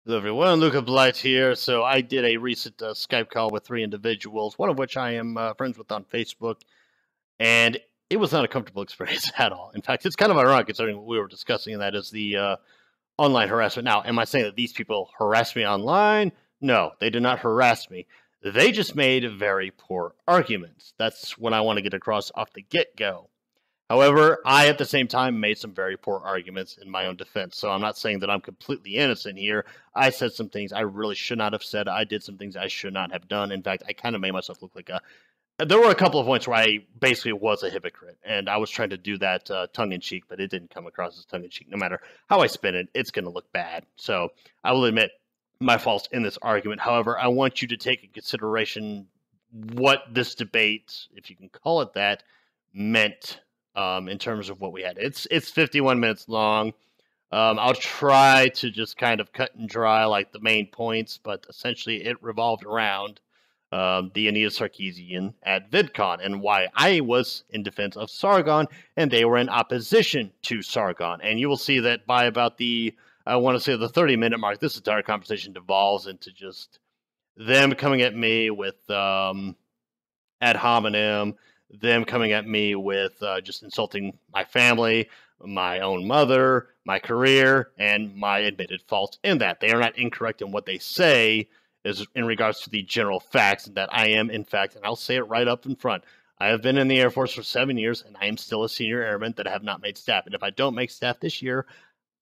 Hello everyone, Luca Blight here. So I did a recent Skype call with three individuals, one of which I am friends with on Facebook, and it was not a comfortable experience at all. In fact, it's kind of ironic considering what we were discussing, and that is the online harassment. Now, am I saying that these people harassed me online? No, they did not harass me. They just made very poor arguments. That's what I want to get across off the get-go. However, I at the same time made some very poor arguments in my own defense. So I'm not saying that I'm completely innocent here. I said some things I really should not have said. I did some things I should not have done. In fact, I kind of made myself look like a. There were a couple of points where I basically was a hypocrite, and I was trying to do that tongue in cheek, but it didn't come across as tongue in cheek. No matter how I spin it, it's going to look bad. So I will admit my faults in this argument. However, I want you to take in consideration what this debate, if you can call it that, meant in terms of what we had. It's 51 minutes long. I'll try to just kind of cut and dry like the main points, but essentially it revolved around the Anita Sarkeesian at VidCon and why I was in defense of Sargon and they were in opposition to Sargon. And you will see that by about the, I want to say the 30-minute mark, this entire conversation devolves into just them coming at me with ad hominem, them coming at me with just insulting my family, my own mother, my career, and my admitted faults in that. They are not incorrect in what they say is in regards to the general facts, and that I am, in fact, and I'll say it right up in front, I have been in the Air Force for 7 years, and I am still a senior airman that have not made staff. And if I don't make staff this year,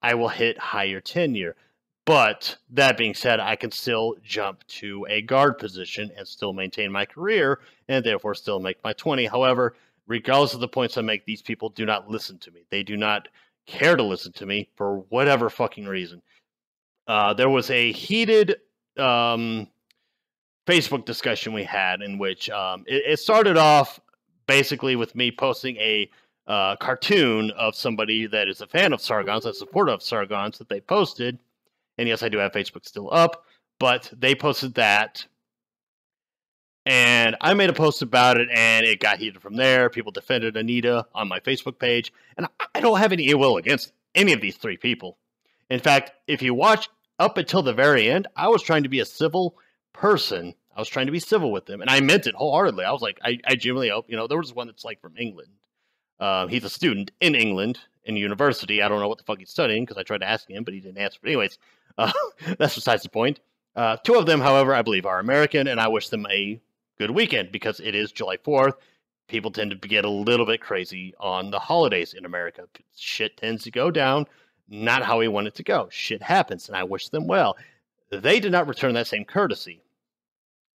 I will hit higher tenure. But that being said, I can still jump to a guard position and still maintain my career and therefore still make my 20. However, regardless of the points I make, these people do not listen to me. They do not care to listen to me for whatever fucking reason. There was a heated Facebook discussion we had in which it started off basically with me posting a cartoon of somebody that is a fan of Sargon's, a supporter of Sargon's that they posted. And yes, I do have Facebook still up, but they posted that. And I made a post about it, and it got heated from there. People defended Anita on my Facebook page. And I don't have any ill will against any of these three people. In fact, if you watch up until the very end, I was trying to be a civil person. I was trying to be civil with them. And I meant it wholeheartedly. I was like, I genuinely hope, there was one that's like from England. He's a student in England in university. I don't know what the fuck he's studying because I tried to ask him, but he didn't answer. But anyways, that's besides the point. Two of them, however, I believe are American, and I wish them a good weekend because it is July 4th. People tend to get a little bit crazy on the holidays in America. Shit tends to go down, not how we want it to go. Shit happens, and I wish them well. They did not return that same courtesy.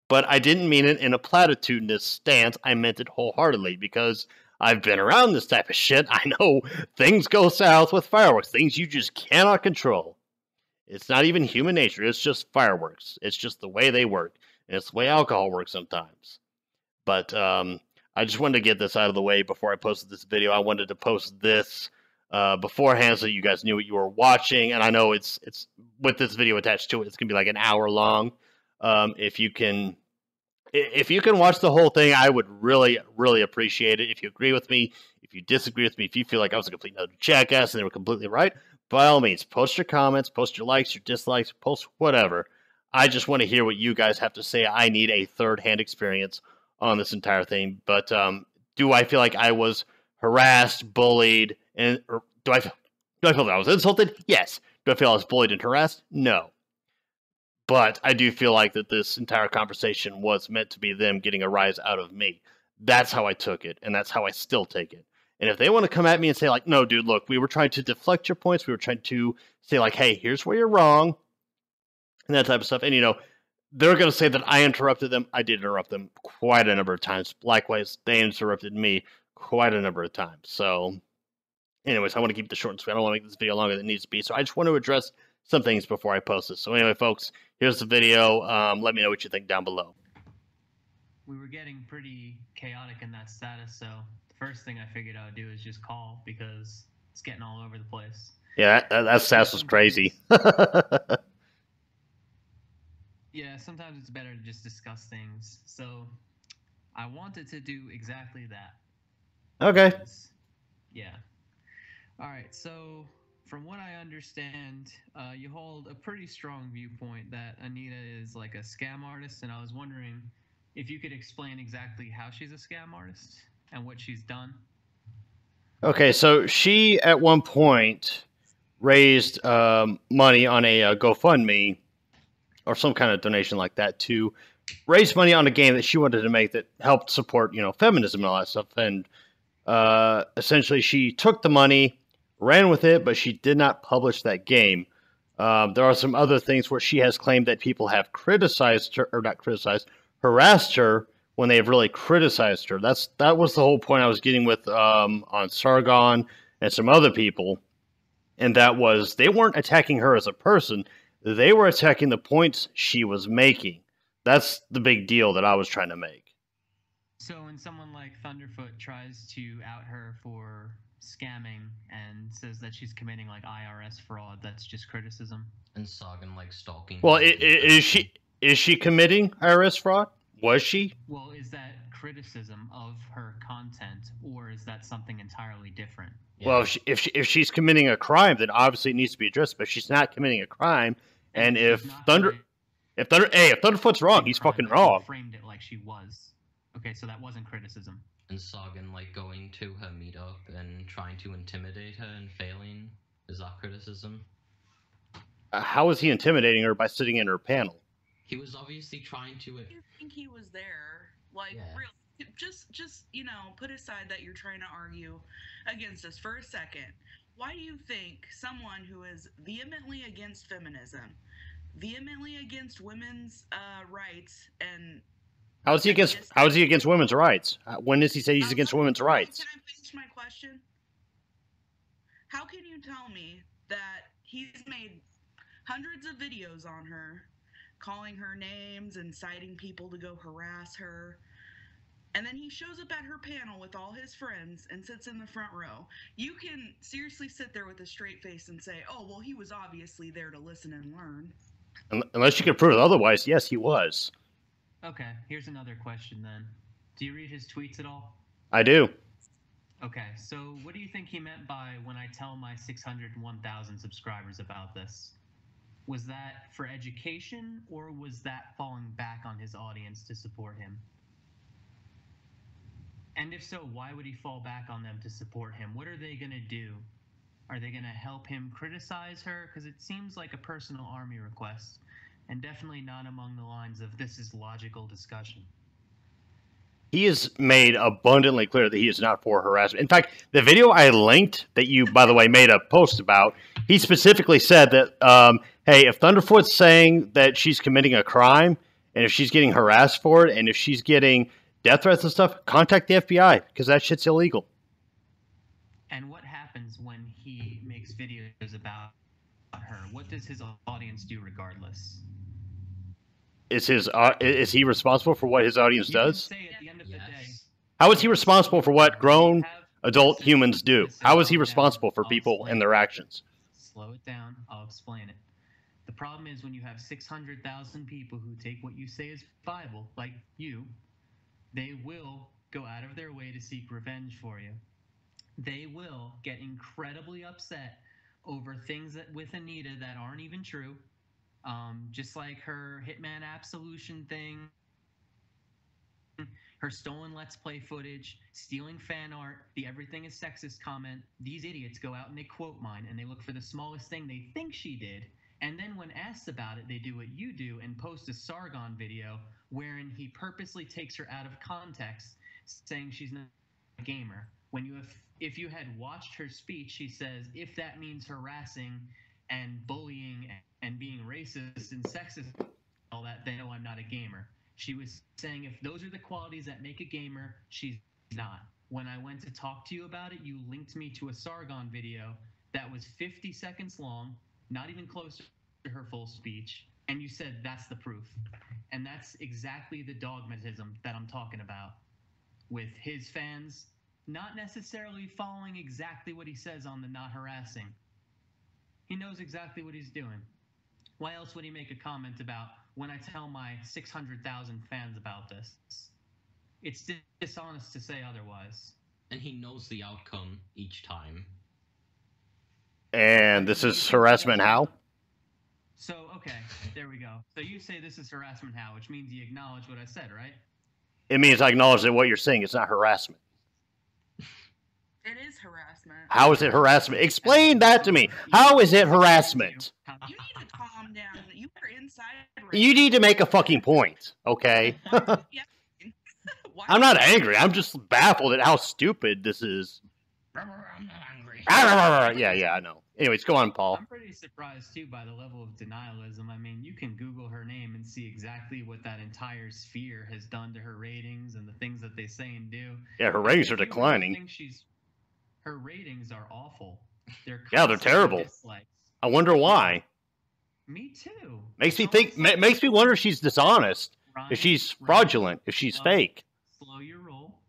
But I didn't mean it in a platitudinous stance. I meant it wholeheartedly because I've been around this type of shit. I know things go south with fireworks, things you just cannot control. It's not even human nature. It's just fireworks. It's just the way they work. And it's the way alcohol works sometimes. But I just wanted to get this out of the way before I posted this video. I wanted to post this beforehand so you guys knew what you were watching. And I know it's with this video attached to it, it's going to be like an hour long. If you can watch the whole thing, I would really, really appreciate it. If you agree with me, if you disagree with me, if you feel like I was a complete jackass and they were completely right, by all means, post your comments, post your likes, your dislikes, post whatever. I just want to hear what you guys have to say. I need a third-hand experience on this entire thing. But do I feel like I was harassed, bullied, and do I feel that I was insulted? Yes. Do I feel I was bullied and harassed? No. But I do feel like that this entire conversation was meant to be them getting a rise out of me. That's how I took it, and that's how I still take it. And if they want to come at me and say, like, no, dude, look, we were trying to deflect your points. We were trying to say, like, hey, here's where you're wrong, and that type of stuff. And, they're going to say that I interrupted them. I did interrupt them quite a number of times. Likewise, they interrupted me quite a number of times. So, anyways, I want to keep this short and sweet. I don't want to make this video longer than it needs to be. So I just want to address some things before I post this. So anyway, folks, here's the video. Let me know what you think down below. We were getting pretty chaotic in that status, so the first thing I figured I would do is just call because it's getting all over the place. Yeah, that status was crazy. Yeah, sometimes it's better to just discuss things. So I wanted to do exactly that. Okay. Yeah. All right, so from what I understand, you hold a pretty strong viewpoint that Anita is like a scam artist, and I was wondering if you could explain exactly how she's a scam artist and what she's done. Okay, so she at one point raised money on a GoFundMe or some kind of donation like that to raise money on a game that she wanted to make that helped support, feminism and all that stuff. And essentially, she took the money, ran with it, but she did not publish that game. There are some other things where she has claimed that people have criticized her, or not criticized, harassed her when they have really criticized her. That was the whole point I was getting with on Sargon and some other people, and that was they weren't attacking her as a person; they were attacking the points she was making. That's the big deal that I was trying to make. So when someone like Thunderfoot tries to out her for scamming and says that she's committing like IRS fraud, that's just criticism. And Sagan like stalking. Well, is she committing IRS fraud? Was she? Well, is that criticism of her content, or is that something entirely different? Yeah. Well, if she's committing a crime, then obviously it needs to be addressed. But she's not committing a crime, and if Thunderfoot's wrong, he's fucking wrong. Framed it like she was. Okay, so that wasn't criticism. And Sagan like going to her meetup and trying to intimidate her and failing, is that criticism? How is he intimidating her by sitting in her panel? He was obviously trying to. You think he was there? Like, Yeah. real? Just put aside that you're trying to argue against us for a second. Why do you think someone who is vehemently against feminism, vehemently against women's rights, and How is he against women's rights? When does he say he's against women's rights? Can I finish my question? How can you tell me that he's made hundreds of videos on her, calling her names, inciting people to go harass her, and then he shows up at her panel with all his friends and sits in the front row? You can seriously sit there with a straight face and say, oh, well, he was obviously there to listen and learn. Unless you can prove it otherwise, yes, he was. Okay, here's another question then. Do you read his tweets at all? I do. Okay, so what do you think he meant by when I tell my 601,000 subscribers about this? Was that for education, or was that falling back on his audience to support him? And if so, why would he fall back on them to support him? What are they going to do? Are they going to help him criticize her? Because it seems like a personal army request, and definitely not among the lines of this is logical discussion. He has made abundantly clear that he is not for harassment. In fact, the video I linked that you, by the way, made a post about, he specifically said that, hey, if Thunderfoot's saying that she's committing a crime, and if she's getting harassed for it, and if she's getting death threats and stuff, contact the FBI, because that shit's illegal. And what happens when he makes videos about her? What does his audience do regardless? Is he responsible for what his audience does? You can say at the end of the day, How is he responsible for what grown adult Listen, humans do? listen, How is he slow it down. responsible for I'll people explain and their it. actions? Slow it down. I'll explain it. The problem is when you have 600,000 people who take what you say is Bible, like you, they will go out of their way to seek revenge for you. They will get incredibly upset over things that with Anita that aren't even true. Just like her Hitman Absolution thing, her stolen Let's Play footage, stealing fan art, the everything is sexist comment. These idiots go out and they quote mine and they look for the smallest thing they think she did. And then when asked about it, they do what you do and post a Sargon video wherein he purposely takes her out of context, saying she's not a gamer. If you had watched her speech, she says, if that means harassing and bullying and being racist and sexist, all that, they know I'm not a gamer. She was saying if those are the qualities that make a gamer, she's not. When I went to talk to you about it, you linked me to a Sargon video that was 50 seconds long, not even close to her full speech, and you said that's the proof. And that's exactly the dogmatism that I'm talking about, with his fans not necessarily following exactly what he says on the not harassing. He knows exactly what he's doing. Why else would he make a comment about when I tell my 600,000 fans about this? It's dishonest to say otherwise. And he knows the outcome each time. And this is harassment how? So, okay, there we go. So you say this is harassment how, which means you acknowledge what I said, right? It means I acknowledge that what you're saying is not harassment. It is harassment. How is it harassment? Explain that to me. How is it harassment? You need to calm down. You are inside. Right You need to make a fucking point, okay? Yeah. Why I'm not angry. I'm just baffled at how stupid this is. I'm not angry. Yeah, I know. Anyways, go on, Paul. I'm pretty surprised, too, by the level of denialism. I mean, you can Google her name and see exactly what that entire sphere has done to her ratings and the things that they say and do. Yeah, her ratings are If you really declining. think her ratings are awful. Yeah, they're constantly terrible. dislikes. I wonder why. Me too. Makes me It's think. almost like- Makes me wonder if she's dishonest, Ryan, if she's Ryan, fraudulent, if she's slow- fake. Slow your roll.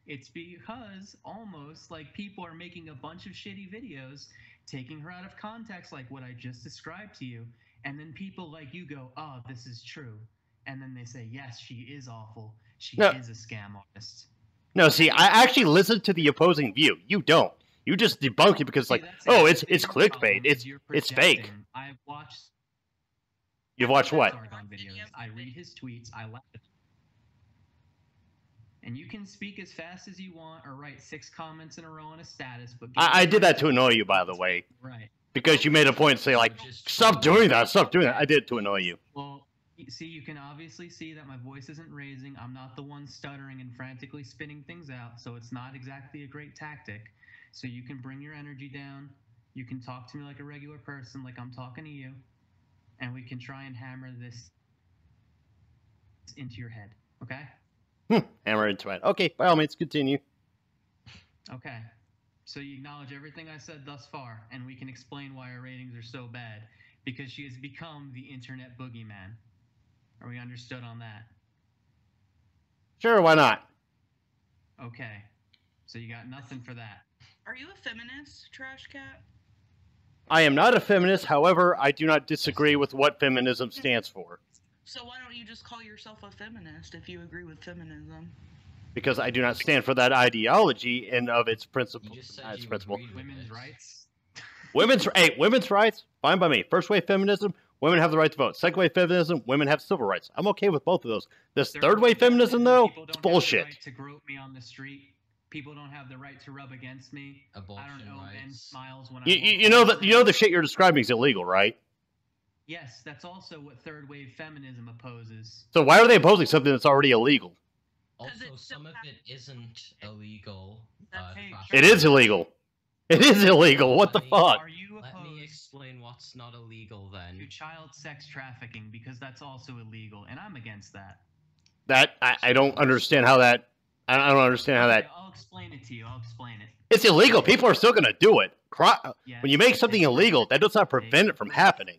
It's because almost like people are making a bunch of shitty videos, taking her out of context, like what I just described to you, and then people like you go, "Oh, this is true," and then they say, "Yes, she is awful. She No. is a scam artist." No, see, I actually listen to the opposing view. You don't. You just debunk it because, like, See, that's oh, exactly it's your problem, clickbait. is you're It's fake. projecting. I've watched You've watched what? Sargon videos. I read his tweets. I laugh. And you can speak as fast as you want or write 6 comments in a row on a status, but I did that to annoy you, by the way, right. because you made a point to say, like, stop doing that, stop doing that. I did it to annoy you. Well, see, you can obviously see that my voice isn't raising. I'm not the one stuttering and frantically spinning things out, so it's not exactly a great tactic. So you can bring your energy down. You can talk to me like a regular person, like I'm talking to you, and we can try and hammer this into your head, okay? Hammer into it. Okay, by all means, continue. Okay. So you acknowledge everything I said thus far, and we can explain why her ratings are so bad, because she has become the internet boogeyman. Are we understood on that? Sure, why not? Okay. So you got nothing for that. Are you a feminist, Trash Cat? I am not a feminist, however, I do not disagree with what feminism stands for. So why don't you just call yourself a feminist if you agree with feminism? Because I do not stand for that ideology and of its principle. You just said Its you principle. agreed with Women's it. rights? Women's rights, fine by me. First wave feminism, women have the right to vote. Second wave feminism, women have civil rights. I'm okay with both of those. This third wave feminism, though, People it's don't have bullshit. the right to grope me on the street. People don't have the right to rub against me. Abortion I don't know men rights. smiles when I You know that the shit you're describing is illegal, right? Yes, that's also what third wave feminism opposes. So why are they opposing something that's already illegal? Also, it's some of still it isn't illegal. Hey, trash It is illegal. It is illegal. What the fuck? Are you Let me opposed explain what's not illegal then. to child sex trafficking, because that's also illegal, and I'm against that. That I don't understand how that. I don't understand how Okay, that. I'll explain it to you. I'll explain it. It's illegal. People are still gonna do it. Yeah, When you make something illegal, that does not prevent it from happening.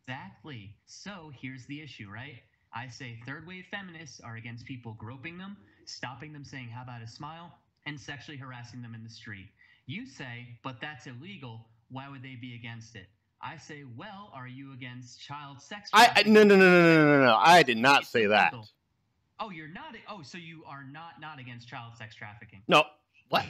Exactly. So here's the issue, right? I say third wave feminists are against people groping them, stopping them saying, "How about a smile?" and sexually harassing them in the street. You say, but that's illegal. Why would they be against it? I say, well, are you against child sex trafficking? No. I did not It's say that. illegal. Oh, you're not. Oh, so you are not against child sex trafficking. No. What?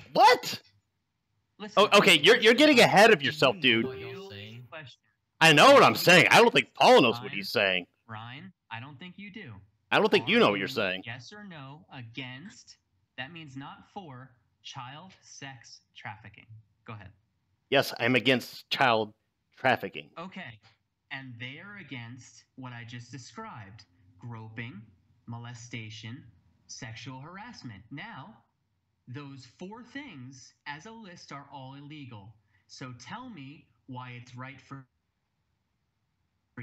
Listen, Oh, okay, you're getting ahead of yourself, dude. What you're saying? Question. I know what I'm saying. I don't think Paul knows what he's saying. Ryan, I don't think you do. I don't think you Are know what you're saying. Yes or no against? That means not for child sex trafficking. Go ahead. Yes, I'm against child trafficking. Okay. And they are against what I just described: groping, molestation, sexual harassment. Now, those 4 things as a list are all illegal. So tell me why it's right for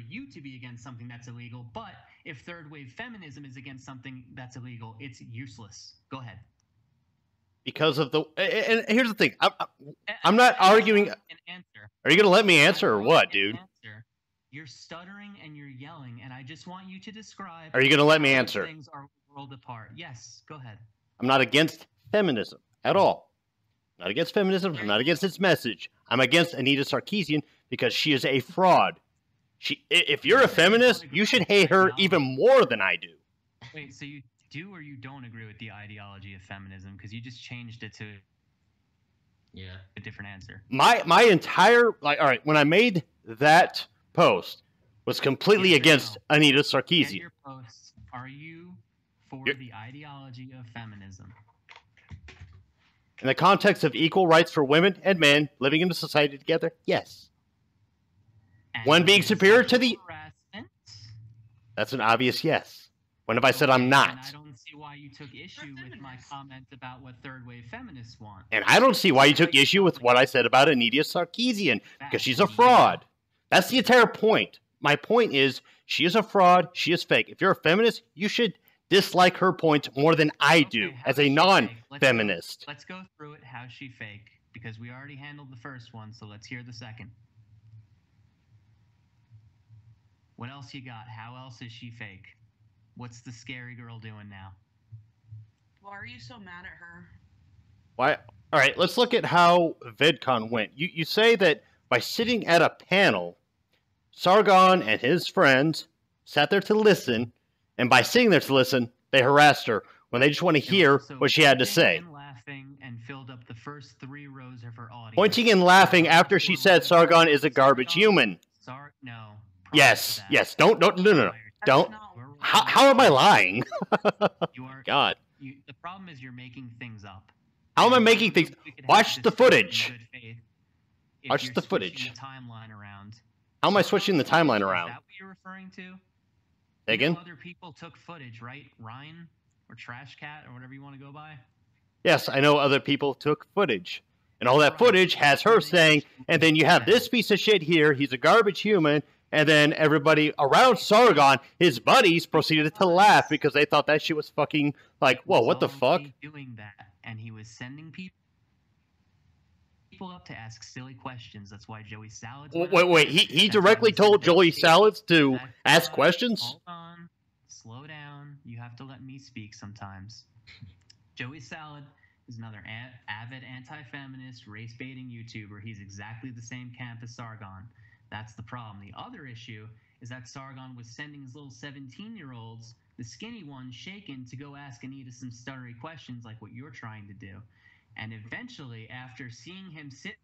you to be against something that's illegal, but if third wave feminism is against something that's illegal, it's useless. Go ahead. Because of the. And here's the thing. I'm not arguing. An answer. Are you going to let me answer or I what, want an dude? answer. You're stuttering and you're yelling, and I just want you to describe. Are you going to let me how those answer? Things are world apart. Yes, go ahead. I'm not against feminism at all. I'm not against feminism. I'm not against its message. I'm against Anita Sarkeesian because she is a fraud. If you're a feminist, you should hate her even more than I do. Wait, so you do or you don't agree with the ideology of feminism? Because you just changed it to. Yeah. A different answer. My entire all right, when I made that post was completely Yes or against no? Anita Get Sarkeesian. your posts. Are you for You're- the ideology of feminism? In the context of equal rights for women and men living in a society together, yes. And One being against superior to sexual the... harassment? That's an obvious yes. When have I said I'm Okay, not? And I don't see why you took issue with my comment about what third wave feminists want. And I don't see why you took issue with what I said about Anita Sarkeesian, because she's a fraud. That's the entire point. My point is, she is a fraud, she is fake. If you're a feminist, you should dislike her point more than I do, Okay, how as is a she non-feminist. Let's go through it. How's she fake? Because we already handled the first one, so let's hear the second. What else you got? How else is she fake? What's the scary girl doing now? Why are you so mad at her? Why? All right, let's look at how VidCon went. You say that by sitting at a panel, Sargon and his friends sat there to listen, and by sitting there to listen, they harassed her when they just want to hear what she had to say. And laughing and filled up the first 3 rows of her audience. Pointing and laughing after she said Sargon is a garbage human. No. Yes, yes. Don't. Don't. That's Don't. not- How am I lying? You are. God. The problem is you're making things up. How am I making things? We could have Watch this the discussion in footage. good faith if Watch you're the switching footage. The timeline around. How am I switching the timeline Is around? that what you're referring to? Again? Other people took footage, right? Ryan or Trash Cat or whatever you want to go by. Yes, I know other people took footage. And all that footage has her saying, and then you have this piece of shit here, he's a garbage human, and then everybody around Sargon, his buddies, proceeded to laugh because they thought that shit was fucking like, whoa, what the fuck? Doing that, and he was sending people up to ask silly questions. That's why Joey Salads. Wait, he directly told Joey Salads to ask questions? Hold on, slow down. You have to let me speak sometimes. Joey Salad is another avid anti-feminist, race-baiting YouTuber. He's exactly the same camp as Sargon. That's the problem. The other issue is that Sargon was sending his little 17-year-olds, the skinny ones, shaken, to go ask Anita some stuttery questions like what you're trying to do. And eventually, after seeing him sit,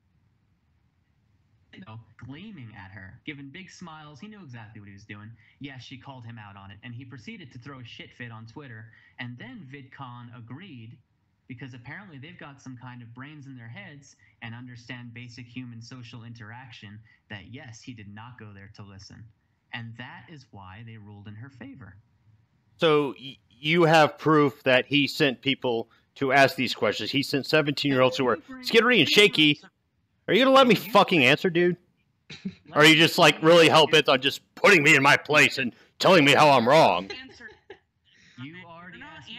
gleaming at her, giving big smiles, he knew exactly what he was doing. Yes, she called him out on it, and he proceeded to throw a shit fit on Twitter. And then VidCon agreed, because apparently they've got some kind of brains in their heads and understand basic human social interaction, that yes, he did not go there to listen. And that is why they ruled in her favor. So you have proof that he sent people to ask these questions. He sent 17-year-olds who were skittery and shaky. Are you going to let me fucking answer, dude? Or are you just like really hell-bent on just putting me in my place and telling me how I'm wrong? You already asked me.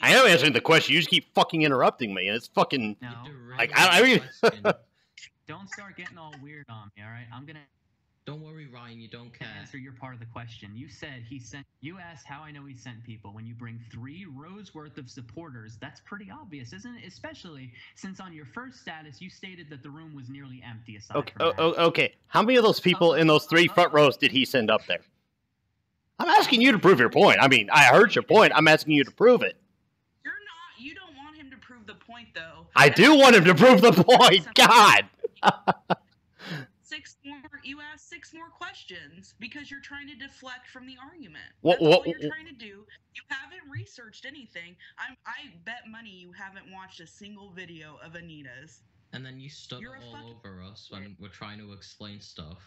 I am answering the question. You just keep fucking interrupting me, and it's fucking... No. Like, I mean... Don't start getting all weird on me, all right? I'm going to... Don't worry, Ryan, you don't care. Answer your part of the question. You said he sent... You asked how I know he sent people. When you bring 3 rows worth of supporters, that's pretty obvious, isn't it? Especially since on your first status, you stated that the room was nearly empty aside from that. Okay. How many of those people in those 3 front rows did he send up there? I'm asking you to prove your point. I mean, I heard your point. I'm asking you to prove it. You're not. You don't want him to prove the point, though. I do want him to prove the point. God. You asked 6 more questions because you're trying to deflect from the argument. What That's all you're trying to do. You haven't researched anything. I bet money you haven't watched a single video of Anita's. And then you stutter all over us when we're trying to explain stuff.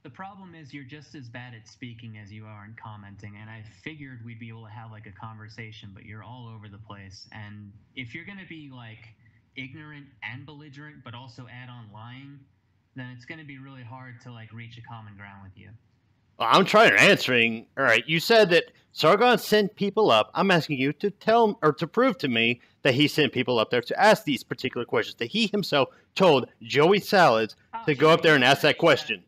The problem is you're just as bad at speaking as you are in commenting, and I figured we'd be able to have like a conversation, but you're all over the place. And if you're going to be like ignorant and belligerent, but also add on lying, then it's going to be really hard to like reach a common ground with you. Well, I'm trying to answering. All right, you said that Sargon sent people up. I'm asking you to tell or to prove to me that he sent people up there to ask these particular questions. That he himself told Joey Salads to go up there and ask that question.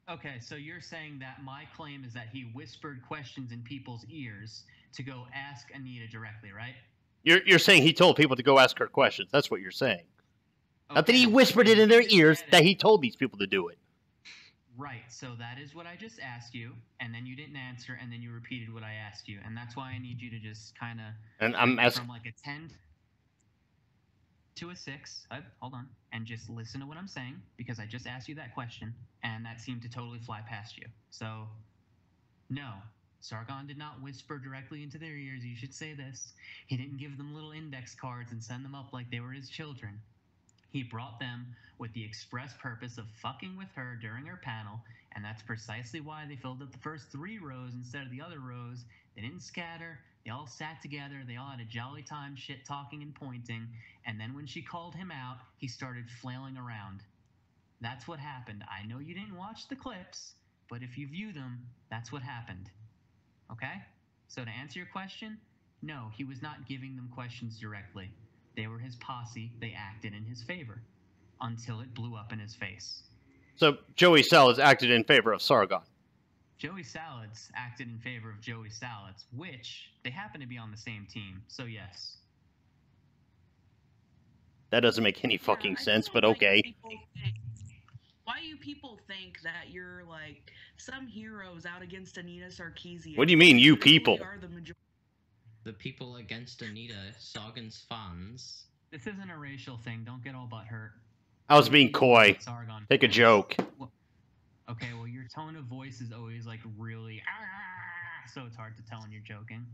Okay, so you're saying that my claim is that he whispered questions in people's ears to go ask Anita directly, right? You're saying he told people to go ask her questions. That's what you're saying. Okay. Not that he whispered it in their ears, that he told these people to do it. Right, so that is what I just asked you, and then you didn't answer, and then you repeated what I asked you, and that's why I need you to just kind of... And I'm asking... From like a 10... to a 6. Hold on. And just listen to what I'm saying, because I just asked you that question, and that seemed to totally fly past you. So, no. Sargon did not whisper directly into their ears, you should say this. He didn't give them little index cards and send them up like they were his children. He brought them with the express purpose of fucking with her during her panel, and that's precisely why they filled up the first 3 rows instead of the other rows. They didn't scatter. They all sat together. They all had a jolly time shit-talking and pointing, and then when she called him out, he started flailing around. That's what happened. I know you didn't watch the clips, but if you view them, that's what happened. Okay? So to answer your question, no, he was not giving them questions directly. They were his posse. They acted in his favor until it blew up in his face. So Joey Salads acted in favor of Sargon. Joey Salads acted in favor of Joey Salads, which they happen to be on the same team. So yes. That doesn't make any fucking sense, but okay. Why do people think that you're like some heroes out against Anita Sarkeesian? What do you mean, you people? The people against Anita, Sargon's fans. This isn't a racial thing. Don't get all butthurt. I was being coy. Sargon. Take a joke. Well, okay, well, your tone of voice is always like really, so it's hard to tell when you're joking.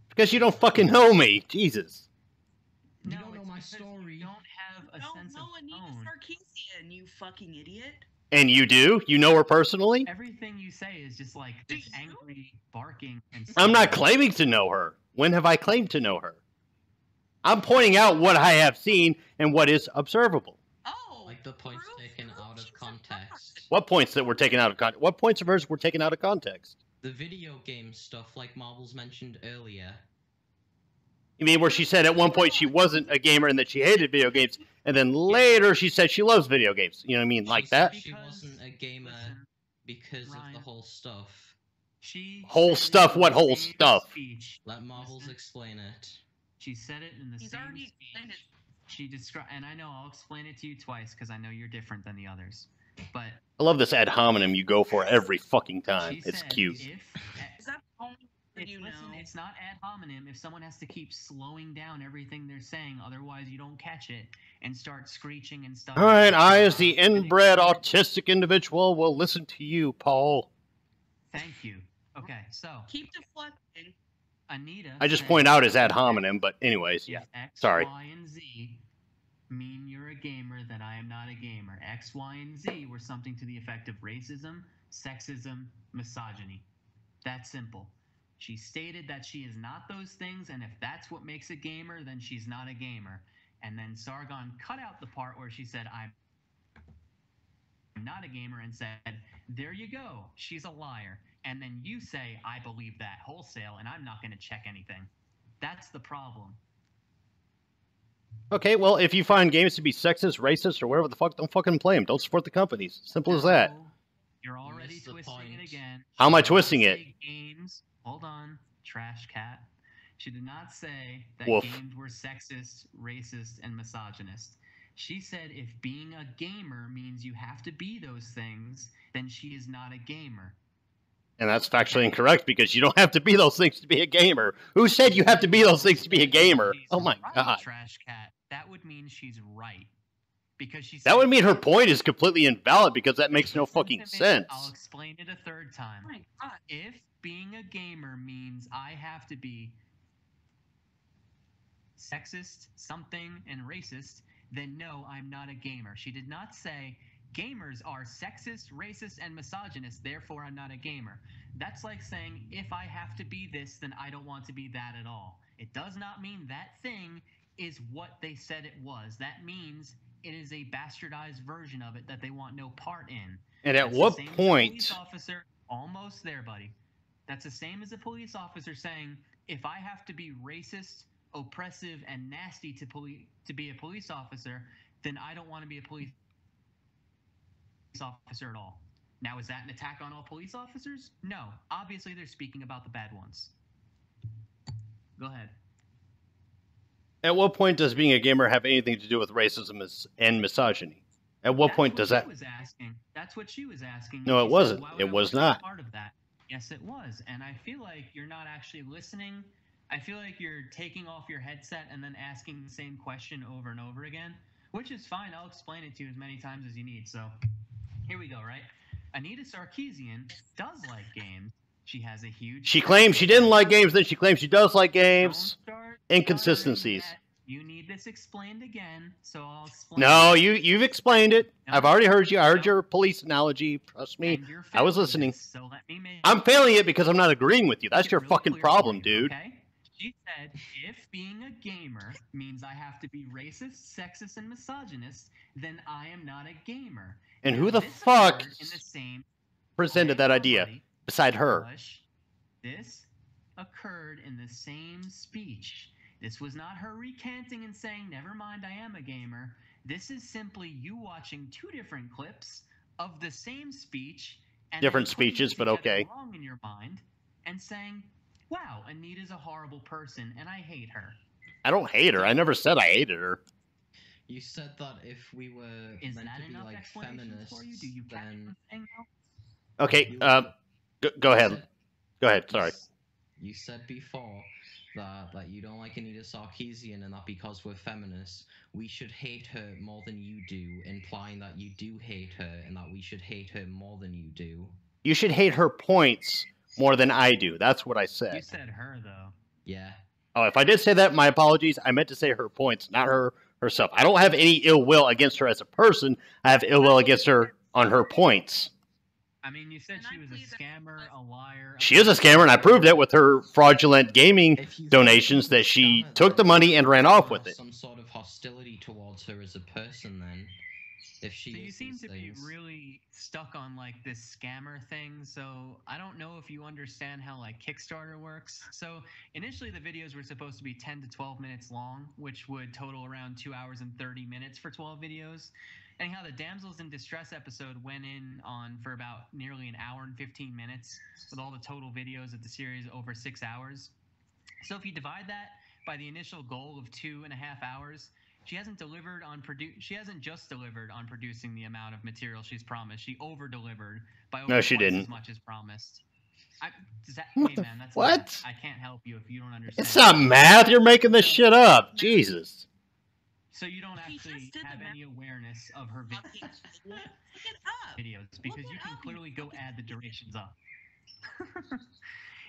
Because you don't fucking know me. Jesus. You don't know my story. You don't have a sense of Anita tone. Sarkeesian, you fucking idiot. And you do? You know her personally? Everything you say is just like this angry barking and I'm not claiming to know her. When have I claimed to know her? I'm pointing out what I have seen and what is observable. Oh, like the points taken out of context. What points that were taken out of context? What points of hers were taken out of context? The video game stuff, like Marbles mentioned earlier. You mean where she said at one point she wasn't a gamer and that she hated video games, and then later she said she loves video games. You know what I mean? Like that? She wasn't a gamer because of the whole stuff. Whole stuff? What whole stuff? Let Marbles explain it. She said it in the same speech. She described, and I know I'll explain it to you twice because I know you're different than the others. But I love this ad hominem you go for every fucking time. It's said cute. Is that only you know? Listen, it's not ad hominem if someone has to keep slowing down everything they're saying, otherwise you don't catch it and start screeching and stuff. Alright, I as the inbred autistic individual will listen to you, Paul. Thank you. Okay, so Keep deflecting. Anita, I just point out his ad hominem, but anyways, yeah. X, Sorry. Y, and Z mean you're a gamer, then I am not a gamer. X, Y, and Z were something to the effect of racism, sexism, misogyny. That's simple. She stated that she is not those things, and if that's what makes a gamer, then she's not a gamer. And then Sargon cut out the part where she said, I'm not a gamer, and said, there you go, she's a liar. And then you say, I believe that wholesale, and I'm not going to check anything. That's the problem. Okay, well, if you find games to be sexist, racist, or whatever the fuck, don't fucking play them. Don't support the companies. Simple as that. You're already twisting it again. How am I twisting it? Games. Hold on, trash cat. She did not say that Woof. games were sexist, racist, and misogynist. She said if being a gamer means you have to be those things, then she is not a gamer. And that's factually incorrect because you don't have to be those things to be a gamer. Who said you have to be those things to be a gamer? Oh my god. Trash cat. That would mean she's right. Because she that would mean her point is completely invalid because that makes no fucking sense. I'll explain it a third time. Oh my god. If being a gamer means I have to be sexist, something, and racist, then no, I'm not a gamer. She did not say gamers are sexist, racist, and misogynist, therefore I'm not a gamer. That's like saying if I have to be this, then I don't want to be that at all. It does not mean that thing is what they said it was. That means it is a bastardized version of it that they want no part in. And at what point? Police officer, almost there, buddy. That's the same as a police officer saying, if I have to be racist, oppressive, and nasty to be a police officer, then I don't want to be a police officer at all. Now, is that an attack on all police officers? No. Obviously, they're speaking about the bad ones. Go ahead. At what point does being a gamer have anything to do with racism and misogyny? At what point does that? That's what she was asking. No, it wasn't. It was not. Part of that. Yes, it was. And I feel like you're not actually listening I feel like you're taking off your headset and then asking the same question over and over again, which is fine. I'll explain it to you as many times as you need. So here we go, right? Anita Sarkeesian does like games. She has a huge... She claims she didn't like games, then she claims she does like games. Don't start Inconsistencies. stuttering yet. You need this explained again, so I'll explain No, it. you've explained it. No, I've already heard you. I heard no. your police analogy. Trust me. And you're I was failing listening. this, so let me make I'm failing it because I'm not agreeing with you. That's it your really fucking clear problem, for you, dude. Okay? She said, if being a gamer means I have to be racist, sexist, and misogynist, then I am not a gamer. And Now, who the this fuck occurred in the same... presented that idea Buddy, beside her? Hush. This occurred in the same speech. This was not her recanting and saying, never mind, I am a gamer. This is simply you watching two different clips of the same speech and Different then putting speeches, it but together okay. wrong in your mind and saying, wow, Anita's a horrible person and I hate her. I don't hate her. I never said I hated her. You said that if we were Is meant that to be enough like explanation feminists, for you? Do you get then anything else? Okay, you go ahead. said- Go ahead, you sorry. s- You said before that you don't like Anita Sarkeesian and that because we're feminists, we should hate her more than you do, implying that you do hate her and that we should hate her more than you do. You should hate her points more than I do. That's what I You said. said her, though. Yeah. Oh, if I did say that, my apologies. I meant to say her points, not her herself. I don't have any ill will against her as a person. I have ill will against her on her points. I mean, you said she was a scammer, a liar. She is a scammer, and I proved it with her fraudulent gaming If you donations think that she done it, took the then money and ran you off have with it. Some sort of hostility towards her as a person, then. If she So you is seem these to be things. really stuck on like this scammer thing. So I don't know if you understand how like Kickstarter works. So initially the videos were supposed to be 10 to 12 minutes long, which would total around 2 hours and 30 minutes for 12 videos. And how the Damsels in Distress episode went in on for about nearly an hour and 15 minutes with all the total videos of the series over 6 hours. So if you divide that by the initial goal of 2.5 hours, she hasn't just delivered on producing the amount of material she's promised. She over-delivered by over No, she twice didn't. as much as promised. What Hey the- man, that's what? math. I can't help you if you don't understand. It's not math. You're making this shit up. Jesus. So you don't He actually just did the have math. any awareness of her Look it up. videos because Look you it can up. clearly go add the durations up.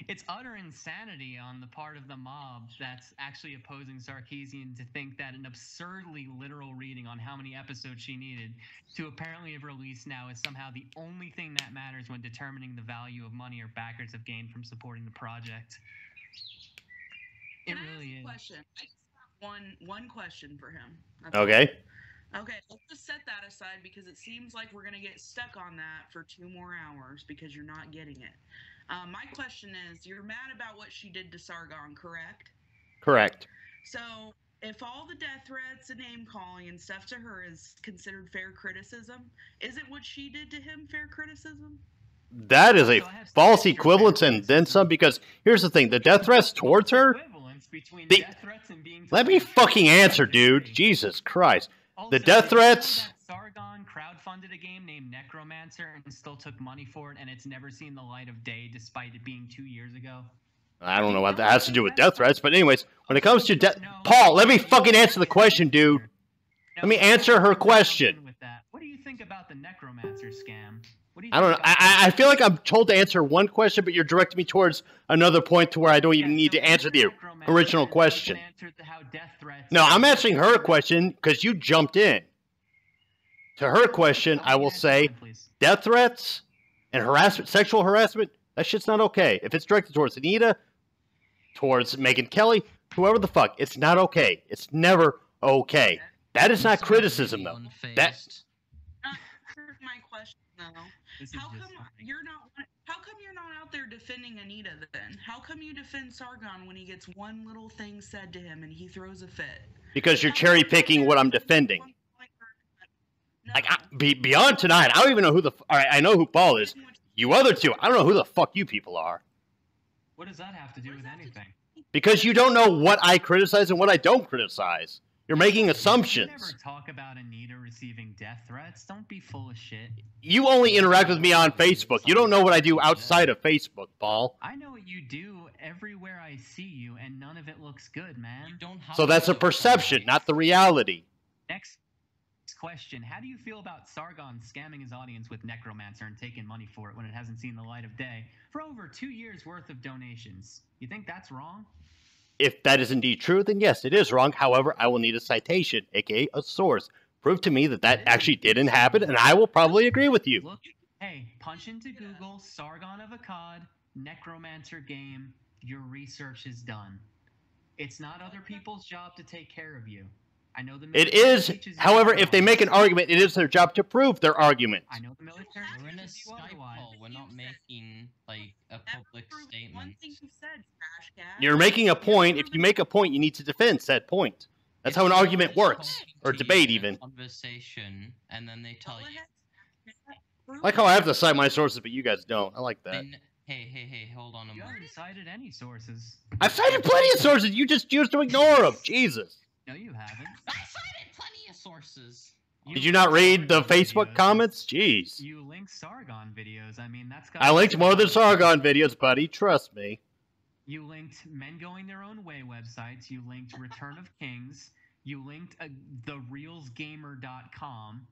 It's utter insanity on the part of the mob that's actually opposing Sarkeesian to think that an absurdly literal reading on how many episodes she needed to apparently have released now is somehow the only thing that matters when determining the value of money or backers have gained from supporting the project. It Can I really ask is. a question? I just have one question for him. That's Okay. all. Okay, let's just set that aside because it seems like we're gonna get stuck on that for 2 more hours because you're not getting it. My question is, you're mad about what she did to Sargon, correct? Correct. So, if all the death threats and name calling and stuff to her is considered fair criticism, isn't what she did to him fair criticism? That is a So I have false some equivalence and then some, because here's the thing. The death threats towards her... Equivalence between The- death threats and being Let me told- fucking answer, dude. Jesus Christ. Also, The death did you know threats... that Sargon crowdfunded a game named Necromancer and still took money for it, and it's never seen the light of day despite it being 2 years ago. I don't know what that has to do with death threats, but anyways, when it comes to death... No, Paul, let me fucking answer the question, dude. No, Let me answer her I'm question. with that. What do you think about the Necromancer scam? What do you I don't know. think about that? I feel like I'm told to answer one question, but you're directing me towards another point to where I don't even Yeah, need so to answer the Necromancer original and question. you can answer how death threats- No, I'm answering her question because you jumped in. To her question, I will say Please. death threats and harassment, sexual harassment, that shit's not okay. If it's directed towards Anita, towards Megyn Kelly, whoever the fuck, it's not okay. It's never okay. That is not criticism, though. That Here's my question though. This is How just come funny. you're not? How come you're not out there defending Anita then? How come you defend Sargon when he gets one little thing said to him and he throws a fit? because you're cherry picking what I'm defending. No. Like beyond tonight, I don't even know who the. All right, I know who Paul is. You other two, I don't know who the fuck you people are. What does that have to do with anything? Because you don't know what I criticize and what I don't criticize. You're making You assumptions. never talk about Anita receiving death threats. Don't be full of shit. You only interact with me on Facebook. You don't know what I do outside of Facebook, Paul. I know what you do everywhere I see you, and none of it looks good, man. You don't have So that's a perception, not the reality. Next question. How do you feel about Sargon scamming his audience with Necromancer and taking money for it when it hasn't seen the light of day for over 2 years' worth of donations? You think that's wrong? If that is indeed true, then yes, it is wrong. However, I will need a citation, aka a source. Prove to me that that actually didn't happen, and I will probably agree with you. Look, hey, punch into Google Sargon of Akkad, Necromancer game. Your research is done. It's not other people's job to take care of you. I know the It military is, teaches you however, if they otherwise. make an argument, it is their job to prove their argument. I know the military We're in a teaches you Skype otherwise. call. We're not making like a public One statement. thing you said, trash cat. You're making a point. If you make a point, you need to defend said point. That's how an argument works, or debate even. Conversation, and then they tell Go you. ahead. I like how I have to cite my sources, but you guys don't. I like that. Then, hey, hold on a You moment. haven't cited any sources. I've cited plenty of sources. You just choose to ignore them. Jesus. No, you haven't. I cited plenty of sources. Did you not read the Facebook comments? Jeez. You link Sargon videos. I mean, that's. I linked more than Sargon videos, buddy. Trust me. You linked Men Going Their Own Way websites. You linked Return of Kings. You linked therealsgamer.com.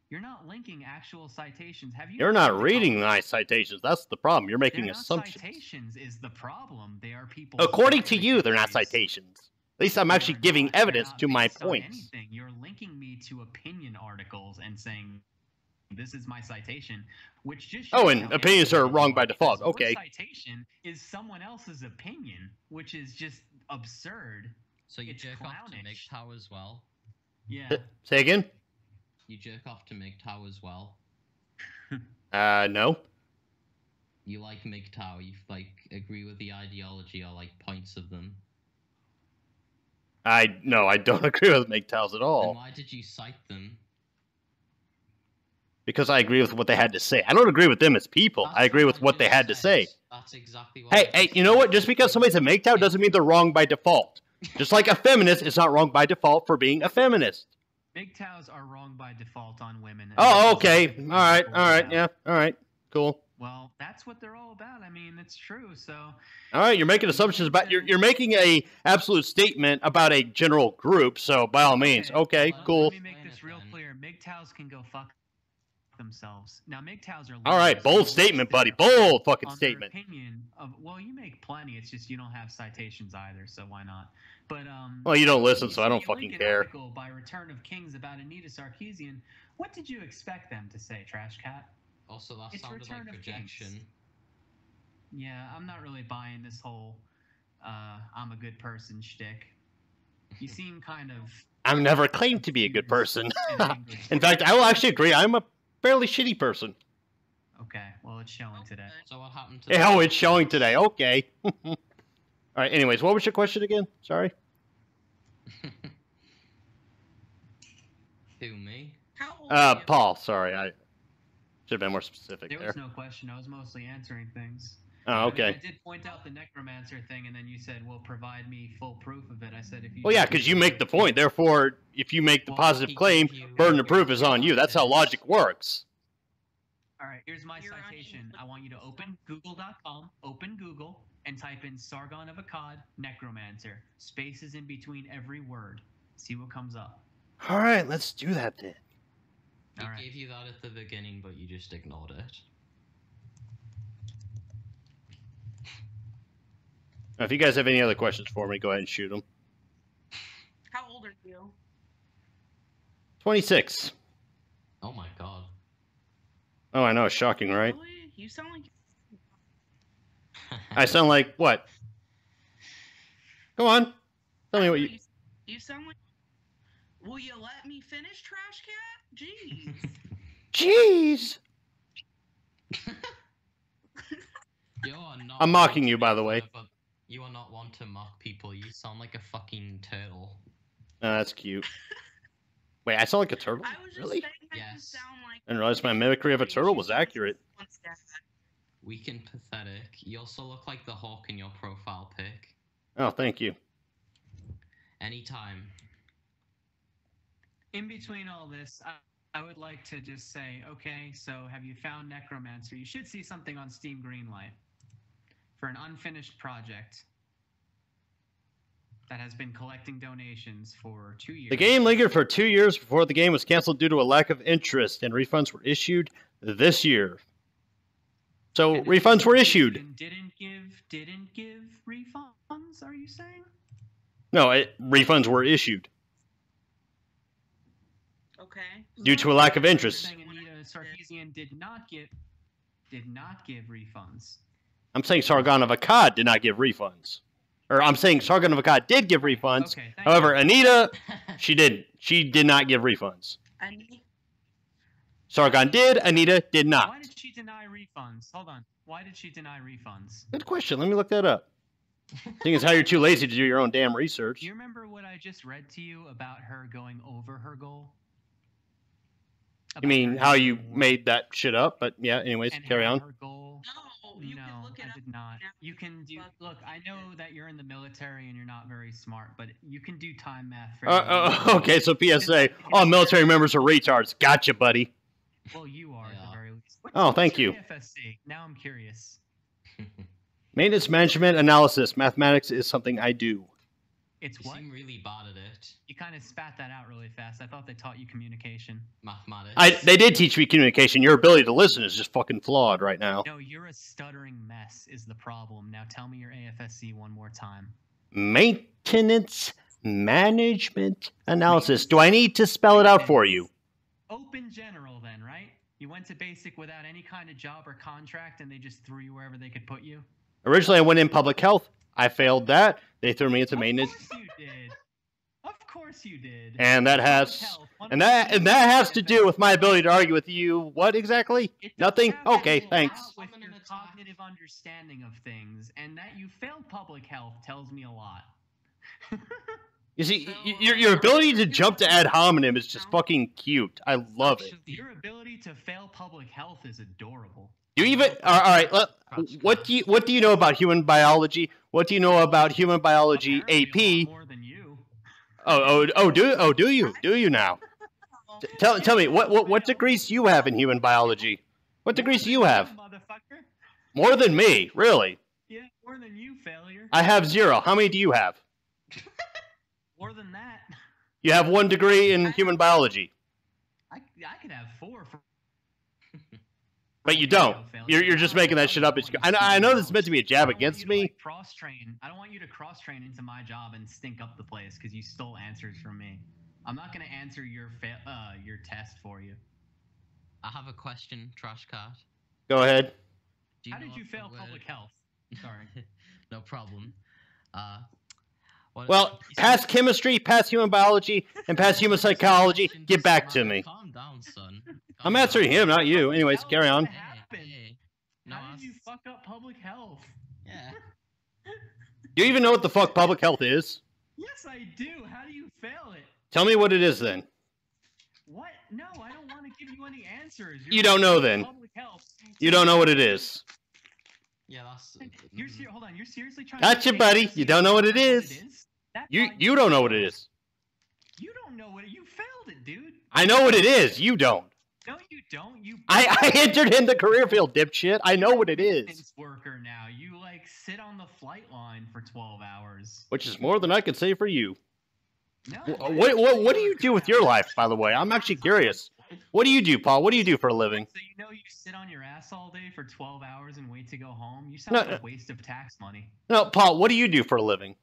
You're not linking actual citations. Have you? You're not reading my citations. That's the problem. You're making They're not assumptions. Citations is the problem. They are people. According to you, they're not citations. At least I'm actually giving evidence to my points. You're linking me to opinion articles and saying this is my citation, which just Oh, shows and how opinions are ignorant wrong you by are, default. because Okay. your citation is someone else's opinion, which is just absurd. So you It's jerk off to clownish. MGTOW as well. Yeah. Say again? You jerk off to MGTOW as well. No. You like MGTOW. You like agree with the ideology or like points of them. No, I don't agree with MGTOWs at Then all. why did you cite them? Because I agree with what they had to say. I don't agree with them as people. That's I agree with I what they just had to say. said. That's exactly what. Hey, I just you know said. what? Just because somebody's a MGTOW doesn't mean they're wrong by default. Just like a feminist is not wrong by default for being a feminist. MGTOWs are wrong by default on women. and Oh, that's okay. what they're All all right, about. yeah. All right, cool. Well, that's what they're all about. I mean, it's true. So All right, you're making assumptions about you're making a absolute statement about a general group. So by all means, okay, well, cool. Let me make this real clear. MGTOWs can go fuck themselves. Now, MGTOWs are. All right, liberals. bold They statement, base buddy. their Bold fucking on their statement. Opinion of you make plenty. It's just you don't have citations either, so why not? But Well, you don't listen, so I don't you fucking link an care. article by Return of Kings about Anita Sarkeesian. What did you expect them to say, Trash Cat? Also, that It's sounded Return like of projection. Kings. Yeah, I'm not really buying this whole I'm a good person shtick. You seem kind of. I've never claimed to be a good person. and angry. In fact, I will actually agree. I'm a fairly shitty person. Okay, well, it's showing today. So what happened to? Oh, it's showing today. Okay. All right. Anyways, what was your question again? Sorry. Who, me? How old are you? Paul. Sorry, I should have been more specific There there. was no question. I was mostly answering things. Oh, I mean, okay. I did point out the necromancer thing, and then you said, "Well, provide me full proof of it." I said, "If you." Well, yeah, because you make the point. Therefore, if you make the Well, positive he claim, gave you- burden of proof is on you. That's how logic works. All right, here's my You're citation. on- I want you to open Google.com, open Google, and type in Sargon of Akkad necromancer. Spaces in between every word. See what comes up. All right, let's do that then. He All right. gave you that at the beginning, but you just ignored it. Now, if you guys have any other questions for me, go ahead and shoot them. How old are you? 26. Oh my god. Oh, I know. It's shocking, right? Really? You sound like. I sound like what? Come on. Tell me what you... You sound like. Will you let me finish, Trash Cat? Jeez. Jeez! You are not I'm mocking one you, to by make the way. fun of You are not one to mock people. You sound like a fucking turtle. Oh, that's cute. Wait, I sound like a turtle? I was just Really? saying that you Yes. sound like. I didn't realize my mimicry of a turtle was accurate. Weak and pathetic. You also look like the hawk in your profile pic. Oh, thank you. Anytime. In between all this, I would like to just say, okay, so have you found Necromancer? You should see something on Steam Greenlight for an unfinished project that has been collecting donations for 2 years. The game lingered for 2 years before the game was canceled due to a lack of interest, and refunds were issued this year. So And refunds were issued. Didn't give refunds, are you saying? No, refunds were issued Okay. due to a lack of interest. You're saying Anita Sarkeesian did not give refunds. I'm saying Sargon of Akkad did not give refunds. Or I'm saying Sargon of Akkad did give refunds. Okay, thank However, you. Anita, she didn't. She did not give refunds. Sargon did, Anita did not. Why did she deny refunds? Hold on. Why did she deny refunds? Good question. Let me look that up. Thing is how you're too lazy to do your own damn research. Do you remember what I just read to you about her going over her goal? You mean how you made that shit up? But yeah, anyways, and carry on. Her goal? No, you can look it I up. did not. You can do. Look, I know that you're in the military and you're not very smart, but you can do time math. Okay, so PSA. All military members are retards. Gotcha, buddy. Well, you are at the very least. Oh, thank What's your you. AFSC? Now I'm curious. Maintenance management analysis. Mathematics is something I do. It's You what? seem really bad at it. You kind of spat that out really fast. I thought they taught you communication. Mathematics. They did teach me communication. Your ability to listen is just fucking flawed right now. No, you're a stuttering mess is the problem. Now tell me your AFSC one more time. Maintenance management analysis. Do I need to spell it out for you? Open general then, right? You went to basic without any kind of job or contract and they just threw you wherever they could put you? Originally, I went in public health. I failed that. They threw me into maintenance. Of course you did. Of course you did. And that has has to do with my ability to argue with you. What exactly? It does Nothing? have to Okay, do thanks. With your cognitive understanding of things, and that you failed public health tells me a lot. You see, your ability to jump to ad hominem is just fucking cute. I love it. Your ability to fail public health is adorable. You even all right. What do you know about human biology? What do you know about human biology Apparently a AP? lot more than you. Do you now? Tell me what degrees do you have in human biology? What degrees do you have? Motherfucker. More than me, really. Yeah, more than you, failure. I have 0. How many do you have? More than that. You have 1 degree in human biology, I could have 4 for. but you don't. You're just making that shit up. I know this is meant to be a jab against me. Cross train. I don't want you to cross train into my job and stink up the place because you stole answers from me. I'm not gonna answer your test for you. I have a question, Trash Cat. Go ahead. Do How know did you if the fail word- public health? Sorry. No problem. Well, past chemistry, past human biology, and past human psychology. Get back to me. Calm down, son. I'm answering him, not you. Anyways, carry on. No, How did you fuck up public health? Yeah. Do you even know what the fuck public health is? Yes, I do. How do you fail it? Tell me what it is then. What? No, I don't want to give you any answers. You don't know then. Public health. You don't know what it is. Yeah, that's. Hold on. You're seriously trying. Gotcha, to buddy. You don't know what it is. That's You why you don't know what it is. You don't know what you failed it, dude. I know what it is. You don't. No, you don't. You. I entered in the career field, dipshit. I know what it is. Maintenance worker now. You like sit on the flight line for 12 hours. Which is more than I can say for you. No. What do you do with your life, by the way? I'm actually curious. What do you do, Paul? What do you do for a living? So you know you sit on your ass all day for 12 hours and wait to go home? You sound No, like a waste of tax money. No, Paul, what do you do for a living?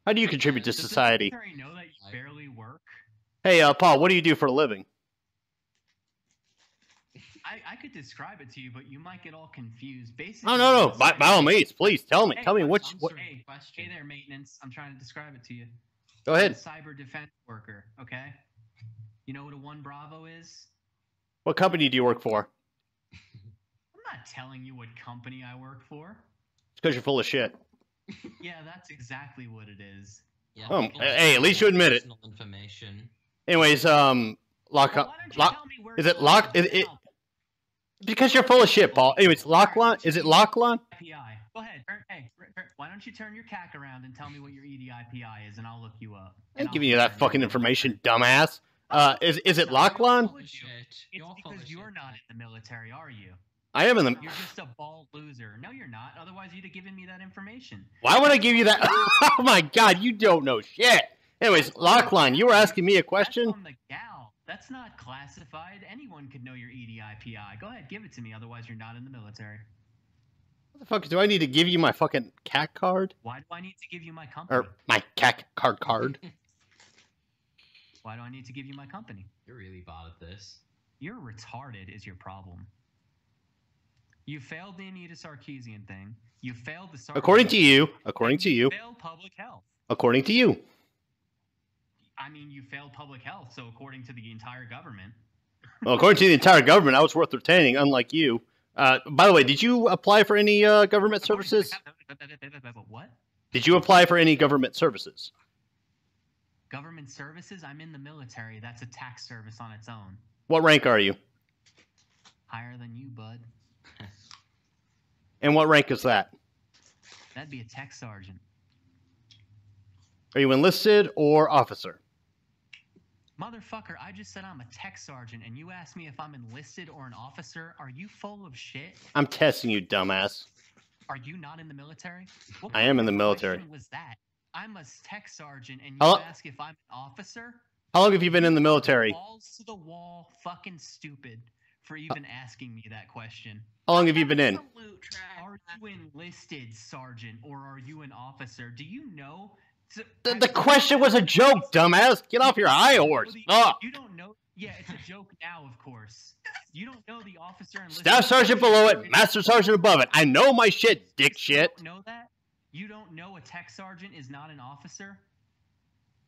How do you contribute to Does the society? military know that you barely work? Hey, Paul, what do you do for a living? I could describe it to you, but you might get all confused. Basically, Oh, no. By all means, please tell me. Hey, Tell me I'm what. answering a question. Hey there, maintenance. I'm trying to describe it to you. Go I'm a ahead. cyber defense worker, okay? You know what a 1 Bravo is? What company do you work for? I'm not telling you what company I work for. It's because you're full of shit. Yeah, that's exactly what it is. Yeah, Oh, people hey, at least you admit it. personal Information. Anyways, Well, why don't you tell me where is you it lock? live? Is it because you're full of shit, Paul? Anyways, Lachlan. Is it Lachlan? EDIPI. Go ahead. Why don't you turn your CAC around and tell me what your EDIPI is, and I'll look you up. I ain't giving you that fucking information, dumbass. Is it Lachlan? Shit. It's You're full of because shit, you're not man. in the military, are you? I am in the. You're just a bald loser. No, you're not. Otherwise, you'd have given me that information. Why would I give you that? Oh my god, you don't know shit. Anyways, Lachlan, you were asking me a question? That's on the gal. That's not classified. Anyone could know your EDI-PI. Go ahead, give it to me. Otherwise, you're not in the military. What the fuck, do I need to give you my fucking CAC card? Why do I need to give you my company? Or my CAC card? Why do I need to give you my company? You're really bad at this. You're retarded is your problem. You failed the Anita Sarkeesian thing. You failed the According to you. You failed public health. According to you. I mean, you failed public health, so according to the entire government. Well, according to the entire government, I was worth retaining, unlike you. By the way, did you apply for any government services? What? Did you apply for any government services? Government services? I'm in the military. That's a tax service on its own. What rank are you? Higher than you, bud. And what rank is that? That'd be a tech sergeant. Are you enlisted or officer? Motherfucker, I just said I'm a tech sergeant, and you asked me if I'm enlisted or an officer. Are you full of shit? I'm testing you, dumbass. Are you not in the military? What I am in the kind of military. question was that? I'm a tech sergeant, and you How lo- ask if I'm an officer? How long have you been in the military? Balls to the wall, fucking stupid for even asking me that question. How long have you been in? Absolute trash. Are you enlisted, sergeant, or are you an officer? Do you know? The question was a joke, dumbass. Get off your high horse. Stop. You don't know? Yeah, it's a joke now, of course. You don't know the officer and Staff sergeant below it, master sergeant above it. I know my shit, dick shit. You don't know that? You don't know a tech sergeant is not an officer?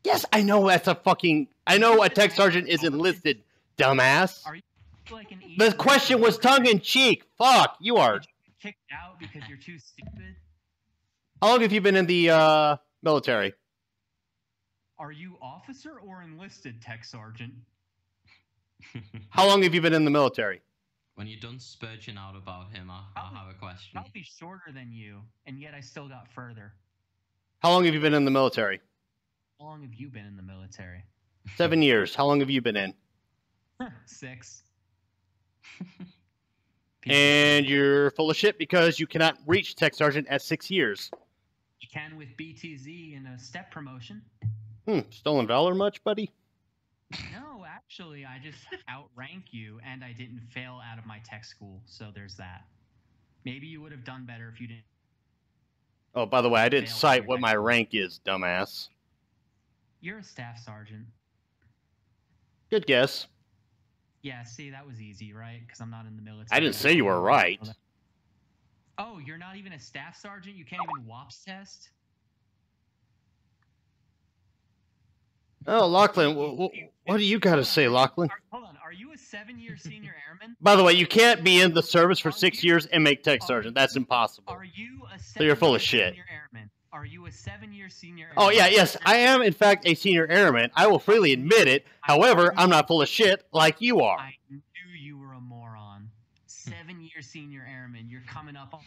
Yes, I know that's a fucking... I know a tech sergeant is enlisted, dumbass. Are you like an The question was tongue-in-cheek. Fuck, you are... Did you get kicked out because you're too stupid? How long have you been in the military? Are you officer or enlisted, tech sergeant? How long have you been in the military? When you're done spurging out about him, I'll have a question. I'll be shorter than you, and yet I still got further. How long have you been in the military? How long have you been in the military? 7 years. How long have you been in? 6. And you're full of shit because you cannot reach tech sergeant at 6 years. You can with BTZ in a step promotion. Stolen valor much, buddy? No, actually, I just outrank you, and I didn't fail out of my tech school, so there's that. Maybe you would have done better if you didn't. Oh, by the way, I didn't Fail cite out what your my tech school. rank is, dumbass. You're a staff sergeant. Good guess. Yeah, see, that was easy, right? Because I'm not in the military. I didn't say you were right. Oh, you're not even a staff sergeant? You can't even WAPS test? Oh, Lachlan, what do you got to say, Lachlan? Hold on, are you a 7-year senior airman? By the way, you can't be in the service for 6 years and make tech sergeant. That's impossible. Are you a 7-year So you're full of shit. senior airman? Are you a 7-year senior airman? Oh, yeah, yes, I am, in fact, a senior airman. I will freely admit it. However, I'm not full of shit like you are. I knew you were a moron. 7-year senior airman. You're coming up